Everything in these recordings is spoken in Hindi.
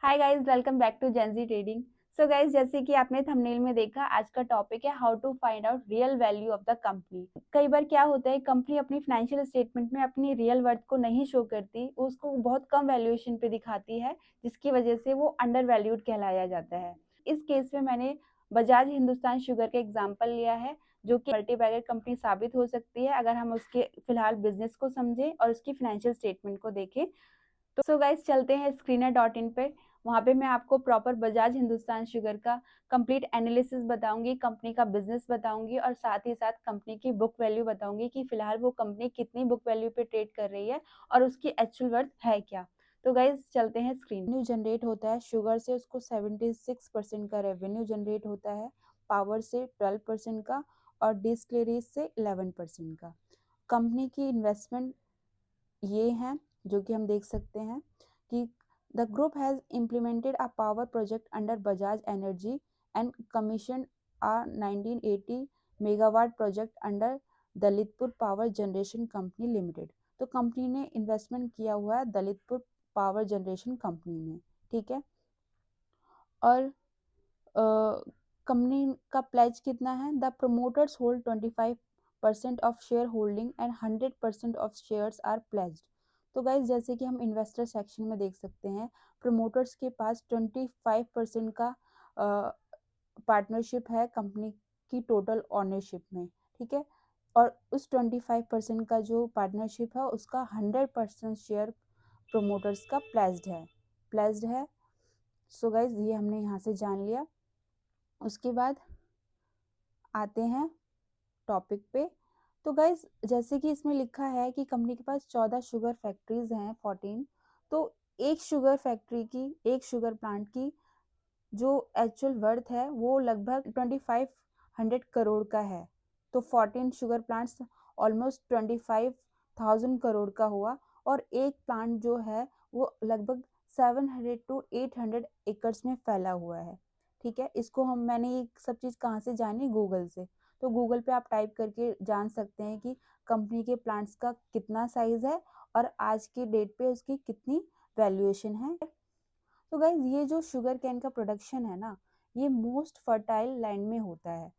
Hi guys, welcome back to जेंजी ट्रेडिंग। सो गाइस, जैसे कि आपने थंबनेल में देखा, आज का टॉपिक है how to find out real value of the company. कई बार क्या होता है, कंपनी अपनी फाइनेंशियल स्टेटमेंट में अपनी रियल वर्थ को नहीं शो करती, उसको बहुत कम वैल्यूएशन पे दिखाती है, जिसकी वजह से वो अंडर वैल्यूड कहलाया जाता है। इस केस में मैंने बजाज हिंदुस्तान शुगर का एग्जाम्पल लिया है, जो कि मल्टीबैगर कंपनी साबित हो सकती है अगर हम उसके फिलहाल बिजनेस को समझें और उसकी फाइनेंशियल स्टेटमेंट को देखें। तो सो गाइस, चलते हैं screener.in पे। वहाँ पे मैं आपको प्रॉपर बजाज हिंदुस्तान शुगर का कंप्लीट एनालिसिस बताऊंगी, कंपनी का बिजनेस बताऊंगी और साथ ही साथ कंपनी की बुक वैल्यू बताऊंगी कि फिलहाल वो कंपनी कितनी बुक वैल्यू पे ट्रेड कर रही है और उसकी एक्चुअल वर्थ है क्या। तो गाइस, चलते हैं स्क्रीन। रेवेन्यू जनरेट होता है शुगर से, उसको 76% का रेवेन्यू जनरेट होता है, पावर से 12% का और डिस्टिलरीज से 11% का। कंपनी की इन्वेस्टमेंट ये हैं जो कि हम देख सकते हैं कि the group has implemented a power project under Bajaj energy and commission a 1980 megawatt project under Lalitpur power generation company limited. तो कंपनी ने इन्वेस्टमेंट किया हुआ है दलितपुर पावर जनरेशन कंपनी में, ठीक है। और कंपनी का प्लेज कितना है? The promoters hold 25% of share holding and 100% of shares are pledged. तो गाइज, जैसे कि हम इन्वेस्टर सेक्शन में देख सकते हैं, प्रोमोटर्स के पास 25% का पार्टनरशिप है कंपनी की टोटल ओनरशिप में, ठीक है। और उस 25% का जो पार्टनरशिप है उसका 100% शेयर प्रोमोटर्स का प्लेज्ड है। सो गाइज, ये हमने यहाँ से जान लिया। उसके बाद आते हैं टॉपिक पे। तो गाइज, जैसे कि इसमें लिखा है कि कंपनी के पास 14 शुगर फैक्ट्रीज हैं, 14। तो एक शुगर फैक्ट्री की, एक शुगर प्लांट की जो एक्चुअल वर्थ है वो लगभग 2500 करोड़ का है। तो 14 शुगर प्लांट्स ऑलमोस्ट 25,000 करोड़ का हुआ। और एक प्लांट जो है वो लगभग 700 टू 800 एकर्स में फैला हुआ है, ठीक है। इसको मैंने ये सब चीज़ कहाँ से जानी? गूगल से। तो गूगल पे आप टाइप करके जान सकते हैं कि कंपनी के प्लांट्स का कितना साइज है और आज की डेट पे उसकी कितनी वैल्यूएशन है। तो गाइज, ये जो शुगर कैन का प्रोडक्शन है ना, ये मोस्ट फर्टाइल लैंड में होता है।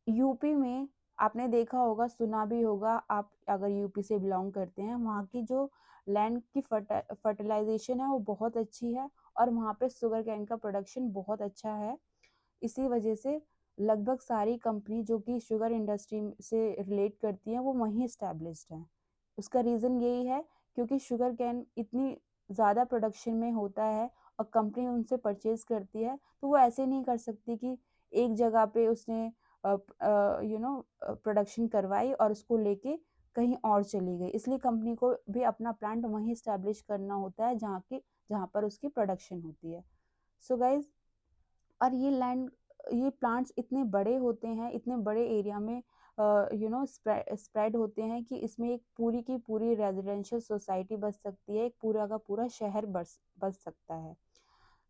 यूपी में आपने देखा होगा, सुना भी होगा, आप अगर यूपी से बिलोंग करते हैं, वहाँ की जो लैंड की फर्टिलाइजेशन है वो बहुत अच्छी है और वहाँ पे शुगर कैन का प्रोडक्शन बहुत अच्छा है। इसी वजह से लगभग सारी कंपनी जो कि शुगर इंडस्ट्री से रिलेट करती हैं वो वहीं इस्टेब्लिश्ड हैं। उसका रीज़न यही है क्योंकि शुगर कैन इतनी ज़्यादा प्रोडक्शन में होता है और कंपनी उनसे परचेज करती है, तो वो ऐसे नहीं कर सकती कि एक जगह पे उसने प्रोडक्शन करवाई और उसको लेके कहीं और चली गई। इसलिए कंपनी को भी अपना प्लांट वहीं इस्टेब्लिश करना होता है जहाँ पर उसकी प्रोडक्शन होती है। सो गाइज, और ये प्लांट्स इतने बड़े होते हैं, इतने बड़े एरिया में स्प्रेड होते हैं कि इसमें एक पूरी की पूरी रेजिडेंशियल सोसाइटी बस सकती है, एक पूरा का पूरा शहर बस सकता है।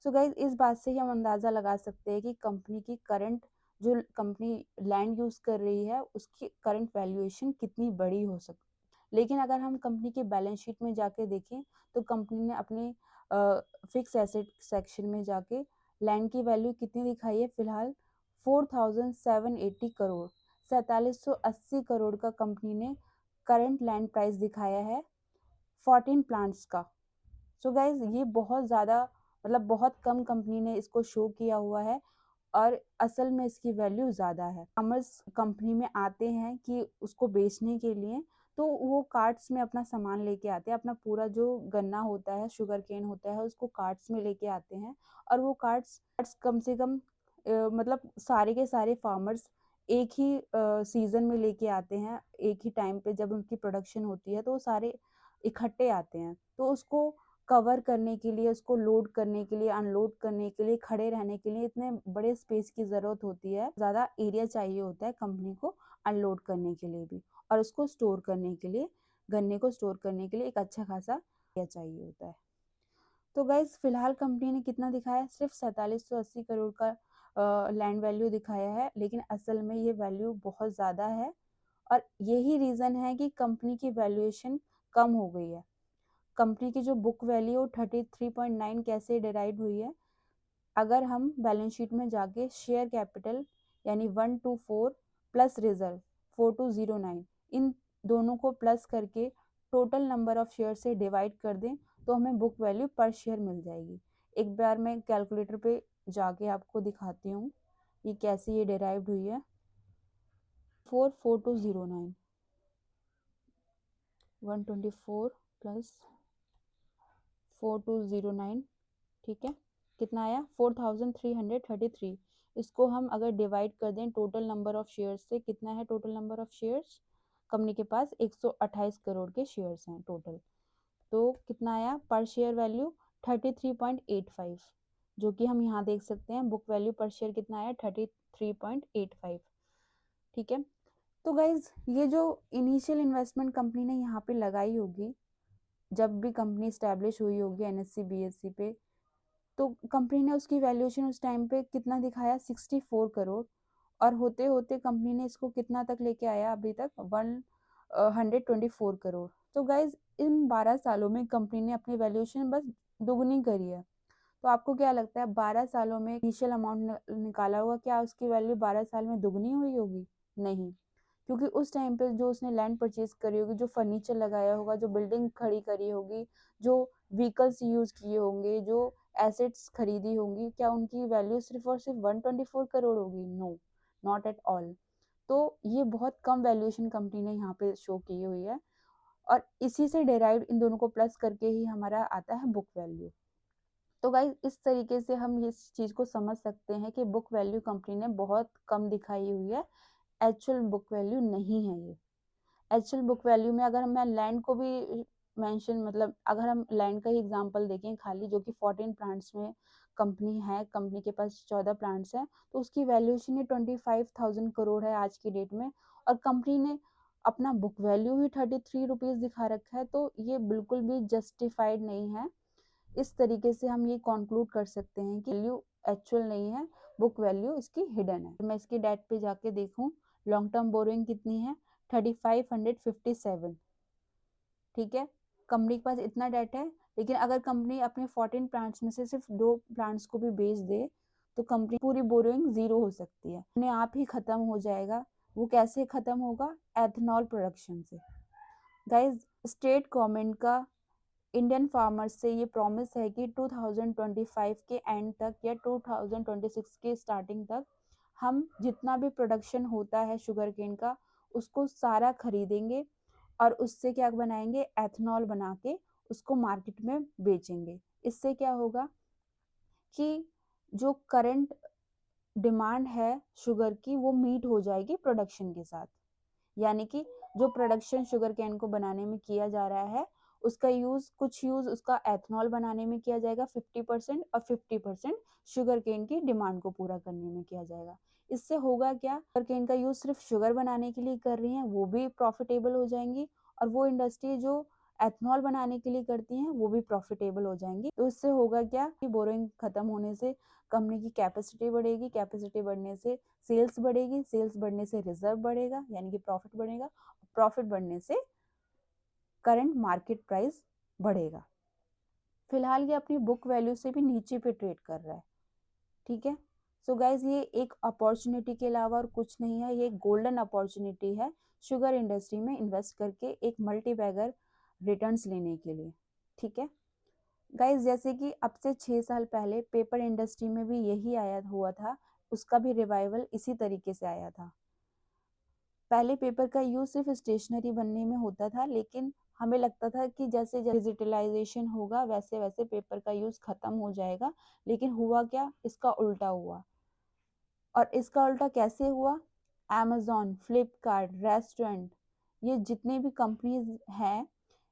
सो गाइज, इस बात से ही हम अंदाज़ा लगा सकते हैं कि कंपनी की करंट, जो कंपनी लैंड यूज़ कर रही है, उसकी करंट वैल्यूएशन कितनी बड़ी हो सकती। लेकिन अगर हम कंपनी के बैलेंस शीट में जाके देखें तो कंपनी ने अपने फिक्स एसेट सेक्शन में जाके लैंड की वैल्यू कितनी दिखाई है? फिलहाल 4780 करोड़, 4780 करोड़ का कंपनी ने करंट लैंड प्राइस दिखाया है 14 प्लांट्स का। सो गाइज, ये बहुत ज़्यादा, मतलब बहुत कम कंपनी ने इसको शो किया हुआ है और असल में इसकी वैल्यू ज़्यादा है। फार्मर्स कंपनी में आते हैं कि उसको बेचने के लिए, तो वो कार्ट्स में अपना सामान लेके आते हैं, अपना पूरा जो गन्ना होता है, शुगर केन होता है, उसको कार्ट्स में लेके आते हैं। और वो कार्ट्स कम से कम मतलब सारे के सारे फार्मर्स एक ही सीजन में लेके आते हैं, एक ही टाइम पे जब उनकी प्रोडक्शन होती है तो वो सारे इकट्ठे आते हैं। तो उसको कवर करने के लिए, उसको लोड करने के लिए, अनलोड करने के लिए, खड़े रहने के लिए इतने बड़े स्पेस की ज़रूरत होती है, ज़्यादा एरिया चाहिए होता है कंपनी को अनलोड करने के लिए भी, और उसको स्टोर करने के लिए, गन्ने को स्टोर करने के लिए एक अच्छा खासा एरिया चाहिए होता है। तो गाइज, फिलहाल कंपनी ने कितना दिखाया? सिर्फ 4780 करोड़ का लैंड वैल्यू दिखाया है, लेकिन असल में ये वैल्यू बहुत ज़्यादा है और यही रीज़न है कि कंपनी की वैल्यूएशन कम हो गई है। कंपनी की जो बुक वैल्यू 33.9 कैसे डिराइव हुई है, अगर हम बैलेंस शीट में जाके शेयर कैपिटल यानी 124 प्लस रिजर्व 4209 इन दोनों को प्लस करके टोटल नंबर ऑफ शेयर से डिवाइड कर दें तो हमें बुक वैल्यू पर शेयर मिल जाएगी। एक बार मैं कैलकुलेटर पे जाके आपको दिखाती हूँ ये कैसे ये डिराइव्ड हुई है। 4209 124 प्लस 4209, ठीक है, कितना आया 4333। इसको हम अगर डिवाइड कर दें टोटल नंबर ऑफ शेयर्स से, कितना है total number of shares, company के पास 128 करोड़ के शेयर्स हैं टोटल, तो कितना आया पर शेयर वैल्यू 33.85, जो कि हम यहाँ देख सकते हैं बुक वैल्यू पर शेयर कितना आया 33.85, ठीक है। तो गाइज ये जो इनिशियल इन्वेस्टमेंट कंपनी ने यहाँ पे लगाई होगी, जब भी कंपनी स्टैब्लिश हुई होगी एनएससी बीएससी पे, तो कंपनी ने उसकी वैल्यूएशन उस टाइम पे कितना दिखाया 64 करोड़, और होते होते कंपनी ने इसको कितना तक लेके आया अभी तक 124 करोड़। तो गाइज इन 12 सालों में कंपनी ने अपनी वैल्यूएशन बस दुगनी करी है। तो आपको क्या लगता है 12 सालों में इनिशियल अमाउंट निकाला होगा, क्या उसकी वैल्यू 12 साल में दुगनी हुई होगी? नहीं, क्योंकि उस टाइम पे जो उसने लैंड परचेज करी होगी, जो फर्नीचर लगाया होगा, जो बिल्डिंग खड़ी करी होगी, जो व्हीकल्स यूज किए होंगे, जो एसेट्स खरीदी होंगी, क्या उनकी वैल्यू सिर्फ और सिर्फ 124 करोड़ होगी? No, not at all. तो ये बहुत कम वैल्यूएशन कंपनी ने यहाँ पे शो की हुई है, और इसी से डेराइव इन दोनों को प्लस करके ही हमारा आता है बुक वैल्यू। तो गाइज इस तरीके से हम इस चीज को समझ सकते हैं कि बुक वैल्यू कंपनी ने बहुत कम दिखाई हुई है, एक्चुअल बुक वैल्यू नहीं है ये। एक्चुअल बुक वैल्यू में अगर मैं लैंड को भी मेंशन, मतलब अगर हम लैंड का ही एग्जांपल देखें खाली, जो कि 14 प्लांट्स में कंपनी है, कंपनी के पास 14 प्लांट्स हैं, तो उसकी वैल्यूएशन ही 25,000 करोड़ है आज की डेट में, और कंपनी ने अपना बुक वैल्यू ही 33 रुपीज दिखा रखा है, तो ये बिल्कुल भी जस्टिफाइड नहीं है। इस तरीके से हम ये कंक्लूड कर सकते हैं कि वैल्यू एक्चुअल नहीं है, बुक वैल्यू इसकी हिडन है। मैं इसकी डेट पे जाके देखूं, लॉन्ग टर्म बोरोइंग कितनी है 3557, ठीक है, कंपनी के पास इतना डेट है। लेकिन अगर कंपनी अपने 14 प्लांट्स में से सिर्फ 2 प्लांट्स को भी बेच दे तो कंपनी पूरी बोरोइंग जीरो हो सकती है, अपने आप ही खत्म हो जाएगा। वो कैसे खत्म होगा? एथेनॉल प्रोडक्शन से। गाइज स्टेट गवर्नमेंट का इंडियन फार्मर्स से ये प्रॉमिस है कि 2025 के एंड तक या 2026 के स्टार्टिंग तक हम जितना भी प्रोडक्शन होता है शुगर केन का, उसको सारा खरीदेंगे और उससे क्या बनाएंगे, एथेनॉल बना के उसको मार्केट में बेचेंगे। इससे क्या होगा कि जो करंट डिमांड है शुगर की वो मीट हो जाएगी प्रोडक्शन के साथ, यानी कि जो प्रोडक्शन शुगर कैन को बनाने में किया जा रहा है उसका यूज, कुछ यूज उसका एथेनॉल बनाने में किया जाएगा 50%, और 50% शुगर केन की डिमांड को पूरा करने में किया जाएगा। इससे होगा क्या, शुगर केन का यूज सिर्फ शुगर बनाने के लिए कर रही हैं वो भी प्रॉफिटेबल हो जाएंगी, और वो इंडस्ट्री जो एथेनॉल बनाने के लिए करती हैं वो भी प्रॉफिटेबल हो जाएंगी। तो इससे होगा क्या कि बोरिंग खत्म होने से कंपनी की कैपेसिटी बढ़ेगी, कैपेसिटी बढ़ने से सेल्स बढ़ेगी, सेल्स बढ़ने से रिजर्व बढ़ेगा यानी कि प्रॉफिट बढ़ेगा, प्रॉफिट बढ़ने से करंट मार्केट प्राइस बढ़ेगा। फिलहाल ये अपनी बुक वैल्यू से भी नीचे पे ट्रेड कर रहा है, ठीक है। सो गाइज ये एक अपॉर्चुनिटी के अलावा और कुछ नहीं है, ये एक गोल्डन अपॉर्चुनिटी है शुगर इंडस्ट्री में इन्वेस्ट करके एक मल्टी बैगर रिटर्न्स लेने के लिए, ठीक है। गाइज जैसे कि अब से 6 साल पहले पेपर इंडस्ट्री में भी यही आया हुआ था, उसका भी रिवाइवल इसी तरीके से आया था। पहले पेपर का यूज सिर्फ स्टेशनरी बनने में होता था, लेकिन हमें लगता था कि जैसे डिजिटलाइजेशन होगा वैसे वैसे पेपर का यूज खत्म हो जाएगा, लेकिन हुआ क्या, इसका उल्टा हुआ। और इसका उल्टा कैसे हुआ? Amazon, फ्लिपकार्ट, रेस्टोरेंट, ये जितने भी कंपनीज हैं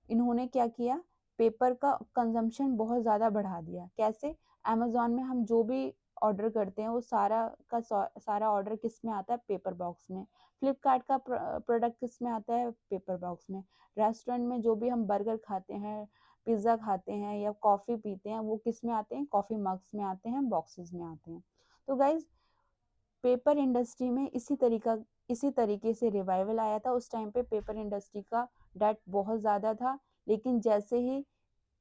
इन्होंने क्या किया, पेपर का कंजम्पशन बहुत ज़्यादा बढ़ा दिया। कैसे? अमेजोन में हम जो भी ऑर्डर करते हैं वो सारा का सारा ऑर्डर किस में आता है, पेपर बॉक्स में। फ्लिपकार्ट का प्रोडक्ट किस में आता है, पेपर बॉक्स में। रेस्टोरेंट में जो भी हम बर्गर खाते हैं, पिज़्ज़ा खाते हैं या कॉफ़ी पीते हैं वो किस में आते हैं, कॉफ़ी मग्स में आते हैं, बॉक्सेस में आते हैं। तो गाइज पेपर इंडस्ट्री में इसी तरीके से रिवाइवल आया था। उस टाइम पे पेपर इंडस्ट्री का डेट बहुत ज़्यादा था, लेकिन जैसे ही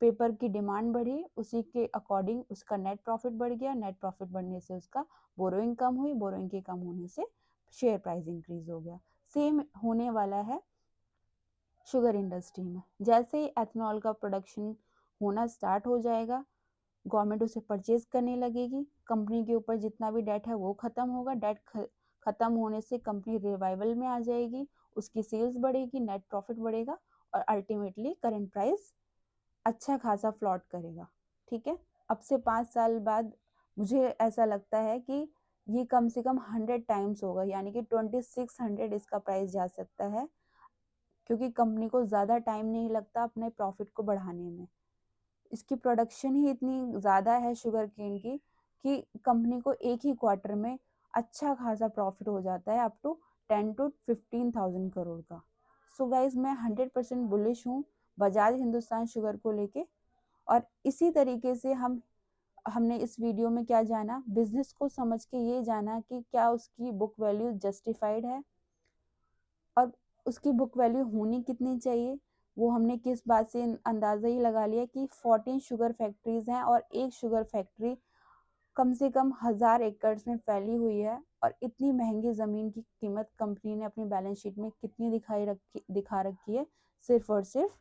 पेपर की डिमांड बढ़ी, उसी के अकॉर्डिंग उसका नेट प्रॉफिट बढ़ गया, नेट प्रॉफिट बढ़ने से उसका बोरोइंग कम हुई, बोरोइंग के कम होने से शेयर प्राइस इंक्रीज हो गया। सेम होने वाला है शुगर इंडस्ट्री में। जैसे ही एथेनॉल का प्रोडक्शन होना स्टार्ट हो जाएगा, गवर्नमेंट उसे परचेज करने लगेगी, कंपनी के ऊपर जितना भी डेट है वो खत्म होगा, डेट खत्म होने से कंपनी रिवाइवल में आ जाएगी, उसकी सेल्स बढ़ेगी, नेट प्रॉफिट बढ़ेगा और अल्टीमेटली करंट प्राइस अच्छा खासा फ्लॉट करेगा। ठीक है, अब से 5 साल बाद मुझे ऐसा लगता है कि ये कम से कम 100 टाइम्स होगा, यानी कि 2600 इसका प्राइस जा सकता है, क्योंकि कंपनी को ज़्यादा टाइम नहीं लगता अपने प्रॉफिट को बढ़ाने में। इसकी प्रोडक्शन ही इतनी ज़्यादा है शुगर केन की कि कंपनी को एक ही क्वार्टर में अच्छा खासा प्रॉफिट हो जाता है, अप टू 10 to 15,000 करोड़ का। सो गाइज, मैं 100% बुलिश हूँ बजाज हिंदुस्तान शुगर को लेके। और इसी तरीके से हमने इस वीडियो में क्या जाना, बिजनेस को समझ के ये जाना कि क्या उसकी बुक वैल्यू जस्टिफाइड है और उसकी बुक वैल्यू होनी कितनी चाहिए। वो हमने किस बात से अंदाज़ा ही लगा लिया कि 14 शुगर फैक्ट्रीज हैं और एक शुगर फैक्ट्री कम से कम 1000 एकड़ में फैली हुई है, और इतनी महंगी ज़मीन की कीमत कंपनी ने अपनी बैलेंस शीट में कितनी दिखा रखी है, सिर्फ और सिर्फ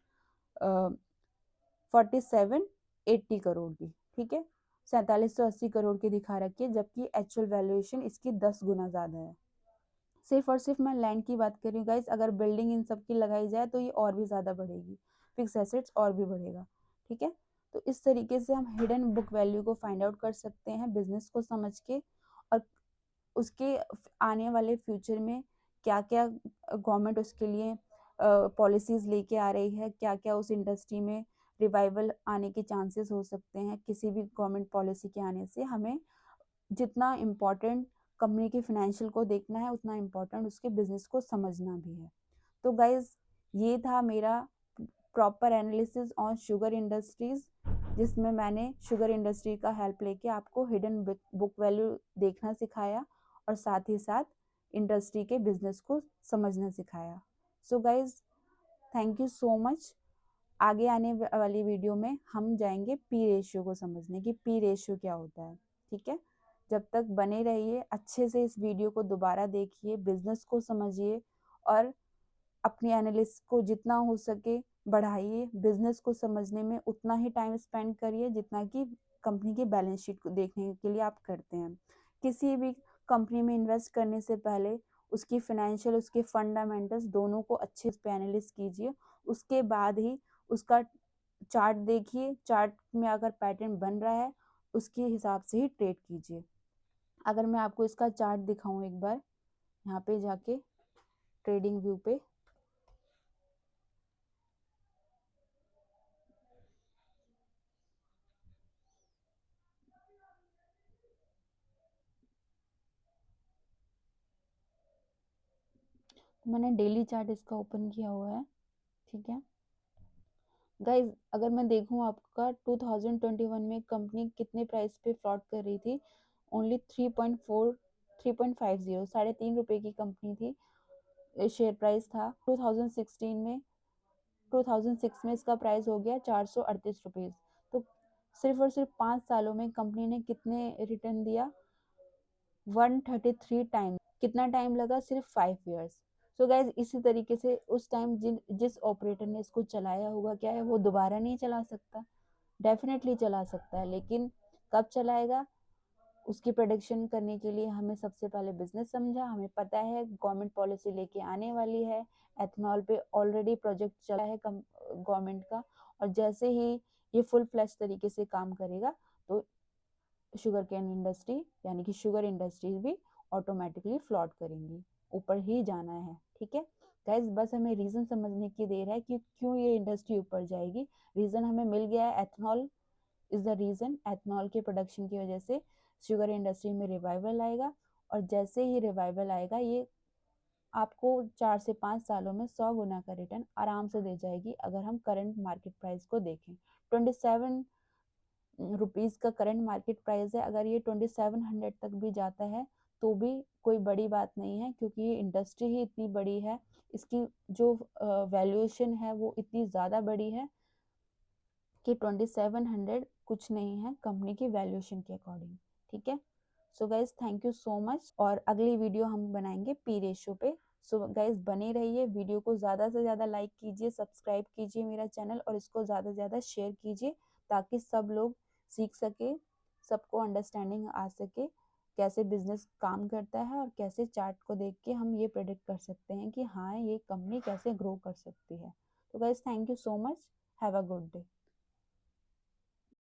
4780 करोड़ की। ठीक है, 4780 करोड़ की दिखा रखी है, जबकि एक्चुअल वैल्यूएशन इसकी 10 गुना ज़्यादा है। सिर्फ और सिर्फ मैं लैंड की बात कर रही हूँ गाइस, अगर बिल्डिंग इन सब की लगाई जाए तो ये और भी ज़्यादा बढ़ेगी, फिक्स एसेट्स और भी बढ़ेगा। ठीक है, तो इस तरीके से हम हिडन बुक वैल्यू को फाइंड आउट कर सकते हैं बिजनेस को समझ के, और उसके आने वाले फ्यूचर में क्या क्या गवर्नमेंट उसके लिए पॉलिसीज लेके आ रही है, क्या क्या उस इंडस्ट्री में रिवाइवल आने के चांसेस हो सकते हैं। किसी भी गवर्नमेंट पॉलिसी के आने से हमें जितना इम्पोर्टेंट कंपनी के फाइनेंशियल को देखना है, उतना इम्पोर्टेंट उसके बिजनेस को समझना भी है। तो गाइज, ये था मेरा proper analysis on sugar industries, जिसमें मैंने शुगर इंडस्ट्री का हेल्प लेके आपको हिडन बुक वैल्यू देखना सिखाया और साथ ही साथ इंडस्ट्री के बिजनेस को समझना सिखाया। So guys, thank you so much. आगे आने वाली वीडियो में हम जाएंगे पी रेशियो को समझने की, पी रेशियो क्या होता है। ठीक है, जब तक बने रहिए, अच्छे से इस वीडियो को दोबारा देखिए, बिजनेस को समझिए और अपनी एनालिस्ट को जितना हो सके बढ़ाइए। बिजनेस को समझने में उतना ही टाइम स्पेंड करिए जितना कि कंपनी की बैलेंस शीट को देखने के लिए आप करते हैं। किसी भी कंपनी में इन्वेस्ट करने से पहले उसकी फाइनेंशियल, उसके फंडामेंटल्स दोनों को अच्छे से एनालिस्ट कीजिए। उसके बाद ही उसका चार्ट देखिए, चार्ट में अगर पैटर्न बन रहा है उसके हिसाब से ही ट्रेड कीजिए। अगर मैं आपको इसका चार्ट दिखाऊं एक बार, यहाँ पे जाके ट्रेडिंग व्यू पे, मैंने डेली चार्ट इसका ओपन किया हुआ है। ठीक है गाइज, अगर मैं देखूं आपका 2021 में कंपनी कितने प्राइस पे फ्लॉट कर रही थी, ओनली 3.50, 3.5 की कंपनी थी, शेयर प्राइस था। 2006 में इसका प्राइस हो गया 438 रुपीज। तो सिर्फ और सिर्फ 5 सालों में कंपनी ने कितने रिटर्न दिया, 133 टाइम। कितना टाइम लगा, सिर्फ 5 ईयर्स। सो गाइज, इसी तरीके से उस टाइम जिस ऑपरेटर ने इसको चलाया होगा, क्या है, वो दोबारा नहीं चला सकता। डेफिनेटली चला सकता है, लेकिन कब चलाएगा, उसकी प्रोडिक्शन करने के लिए हमें सबसे पहले बिजनेस समझा, हमें पता है गवर्नमेंट पॉलिसी लेके आने वाली है, एथेनॉल पे ऑलरेडी प्रोजेक्ट चला है गवर्नमेंट का, और जैसे ही ये फुल फ्लैश तरीके से काम करेगा तो शुगर केन इंडस्ट्री यानी कि शुगर इंडस्ट्रीज भी ऑटोमेटिकली फ्लॉट करेंगी, ऊपर ही जाना है। ठीक है गाइज, बस हमें रीजन समझने की देर है कि क्यों ये इंडस्ट्री ऊपर जाएगी। रीजन हमें मिल गया है, ethanol is the reason. Ethanol के प्रोडक्शन की वजह से शुगर इंडस्ट्री में रिवाइवल आएगा, और जैसे ही रिवाइवल आएगा ये आपको 4 से 5 सालों में 100 गुना का रिटर्न आराम से दे जाएगी। अगर हम करंट मार्केट प्राइस को देखें, 27 रुपीज का करंट मार्केट प्राइस है, अगर ये 2700 तक भी जाता है तो भी कोई बड़ी बात नहीं है, क्योंकि ये इंडस्ट्री ही इतनी बड़ी है, इसकी जो वैल्यूएशन है वो इतनी ज़्यादा बड़ी है कि 2700 कुछ नहीं है कंपनी की वैल्यूएशन के अकॉर्डिंग, ठीक है। So guys thank you so much, और अगली वीडियो हम बनाएंगे पी रेशियो पे। सो गाइज बने रहिए, वीडियो को ज़्यादा से ज़्यादा लाइक कीजिए, सब्सक्राइब कीजिए मेरा चैनल, और इसको ज़्यादा से ज़्यादा शेयर कीजिए ताकि सब लोग सीख सके, सबको अंडरस्टैंडिंग आ सके कैसे बिजनेस काम करता है, और कैसे चार्ट को देख के हम ये प्रेडिक्ट कर सकते हैं कि हाँ ये कंपनी कैसे ग्रो कर सकती है। तो guys thank you so much, have a good day.